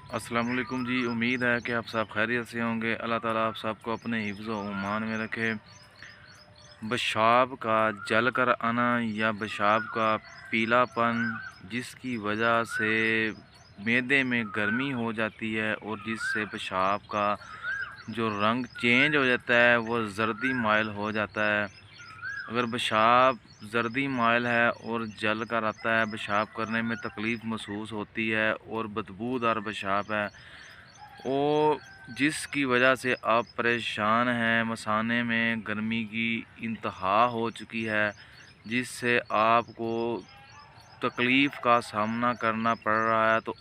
अस्सलाम वालेकुम जी। उम्मीद है कि आप सब खैरियत से होंगे। अल्लाह ताला आप सबको अपने हिफ्ज़ व ईमान में रखे। पेशाब का जल कर आना या पेशाब का पीलापन, जिसकी वजह से मैदे में गर्मी हो जाती है और जिससे पेशाब का जो रंग चेंज हो जाता है वो जर्दी माइल हो जाता है। अगर पेशाब जर्दी माइल है और जल कर आता है, पेशाब करने में तकलीफ़ महसूस होती है और बदबूदार पेशाब है, वो जिसकी वजह से आप परेशान हैं, मसाने में गर्मी की इंतहा हो चुकी है, जिससे आपको तकलीफ़ का सामना करना पड़ रहा है। तो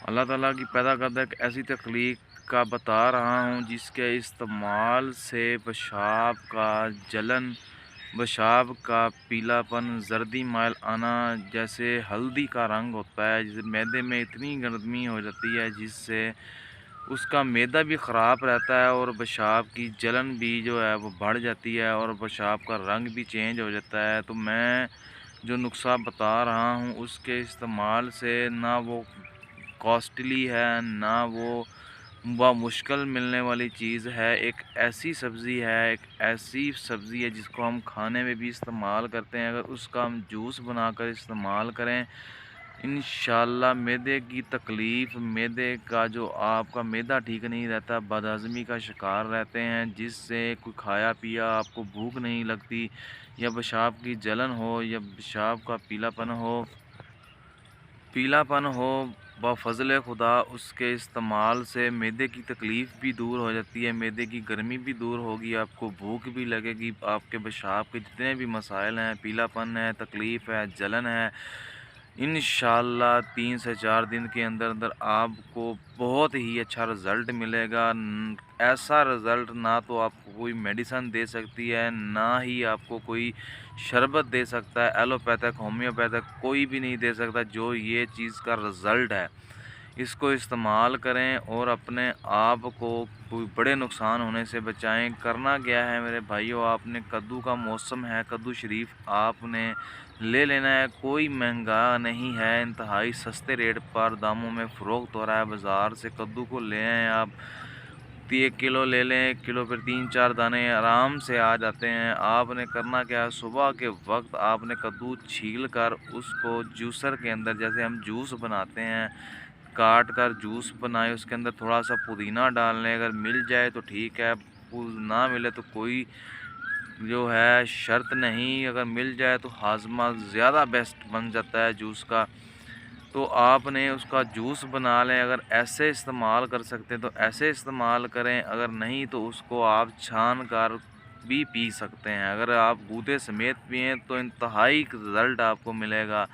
अल्लाह ताला की पैदा करदा एक ऐसी तकलीफ़ का बता रहा हूँ जिसके इस्तेमाल से पेशाब का जलन, पेशाब का पीलापन, जर्दी माइल आना, जैसे हल्दी का रंग होता है, जैसे मैदे में इतनी गर्मी हो जाती है जिससे उसका मैदा भी ख़राब रहता है और पेशाब की जलन भी जो है वो बढ़ जाती है और पेशाब का रंग भी चेंज हो जाता है। तो मैं जो नुस्ख़ा बता रहा हूँ उसके इस्तेमाल से ना वो कॉस्टली है, ना वो मुश्किल मिलने वाली चीज़ है। एक ऐसी सब्ज़ी है, एक ऐसी सब्ज़ी है जिसको हम खाने में भी इस्तेमाल करते हैं। अगर उसका हम जूस बनाकर इस्तेमाल करें, इंशाअल्लाह मैदे की तकलीफ़, मैदे का जो आपका मैदा ठीक नहीं रहता, बदहज़मी का शिकार रहते हैं, जिससे कोई खाया पिया आपको भूख नहीं लगती, या पेशाब की जलन हो या पेशाब का पीलापन हो, बफ़ज़ल खुदा उसके इस्तेमाल से मैदे की तकलीफ़ भी दूर हो जाती है, मैदे की गर्मी भी दूर होगी, आपको भूख भी लगेगी। आपके पेशाब के जितने भी मसाइल हैं, पीलापन है, तकलीफ़ है, जलन है, इंशाअल्लाह 3 से 4 दिन के अंदर अंदर आपको बहुत ही अच्छा रिज़ल्ट मिलेगा। ऐसा रिज़ल्ट ना तो आपको कोई मेडिसन दे सकती है, ना ही आपको कोई शरबत दे सकता है, एलोपैथिक, होम्योपैथिक कोई भी नहीं दे सकता जो ये चीज़ का रिज़ल्ट है। इसको इस्तेमाल करें और अपने आप को कोई बड़े नुकसान होने से बचाएं। करना क्या है मेरे भाइयों, आपने कद्दू का मौसम है, कद्दू शरीफ आपने ले लेना है। कोई महंगा नहीं है, इंतहाई सस्ते रेट पर दामों में फ़रोख्त हो रहा है। बाज़ार से कद्दू को ले आएँ आप, 1 किलो ले लें, 1 किलो पर 3-4 दाने आराम से आ जाते हैं। आपने करना क्या है, सुबह के वक्त आपने कद्दू छील कर उसको जूसर के अंदर, जैसे हम जूस बनाते हैं, काट कर जूस बनाएं, उसके अंदर थोड़ा सा पुदीना डाल लें। अगर मिल जाए तो ठीक है, ना मिले तो कोई जो है शर्त नहीं, अगर मिल जाए तो हाजमा ज़्यादा बेस्ट बन जाता है जूस का। तो आपने उसका जूस बना लें। अगर ऐसे इस्तेमाल कर सकते हैं तो ऐसे इस्तेमाल करें, अगर नहीं तो उसको आप छान कर भी पी सकते हैं। अगर आप गूदे समेत पिएँ तो इंतहाई रिज़ल्ट आपको मिलेगा।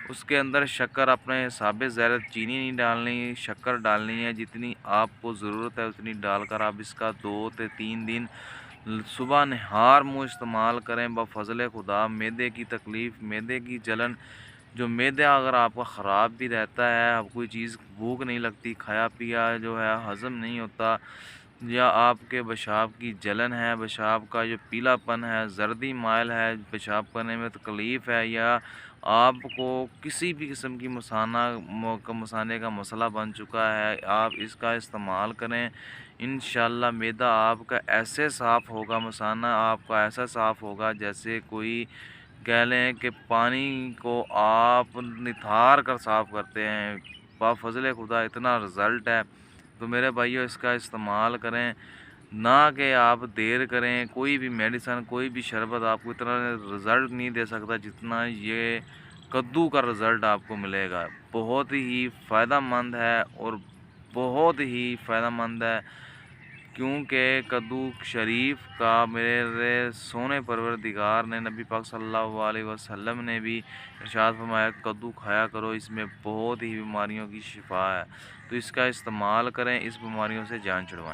उसके अंदर शक्कर अपने हिसाब ज़रा, चीनी नहीं डालनी, शक्कर डालनी है, जितनी आपको ज़रूरत है उतनी डालकर आप इसका 2 से 3 दिन सुबह नहार मुँह इस्तेमाल करें। बफ़ज़ल खुदा मैदे की तकलीफ़, मैदे की जलन, जो मैदा अगर आपका ख़राब भी रहता है, आप कोई चीज़ भूख नहीं लगती, खाया पिया जो है हज़म नहीं होता, या आपके पेशाब की जलन है, पेशाब का जो पीलापन है, जर्दी माइल है, पेशाब करने में तकलीफ़ है, या आपको किसी भी किस्म की मसाने का मसला बन चुका है, आप इसका इस्तेमाल करें। इंशाअल्लाह मैदा आपका ऐसे साफ़ होगा, मसाना आपका ऐसा साफ़ होगा जैसे कोई कह लें कि पानी को आप निथार कर साफ़ करते हैं। बाफ़ज़ल खुदा इतना रिज़ल्ट है। तो मेरे भाइयों इसका इस्तेमाल करें, ना कि आप देर करें। कोई भी मेडिसन, कोई भी शरबत आपको इतना रिज़ल्ट नहीं दे सकता जितना ये कद्दू का रिज़ल्ट आपको मिलेगा। बहुत ही फ़ायदेमंद है और बहुत ही फ़ायदेमंद है, क्योंकि कद्दू शरीफ का मेरे सोने परवरदिगार ने, नबी पाक सल्लल्लाहु अलैहि वसल्लम ने भी इरशाद फरमाया, कद्दू खाया करो, इसमें बहुत ही बीमारियों की शिफा है। तो इसका इस्तेमाल करें, इस बीमारियों से जान छुड़वाएं।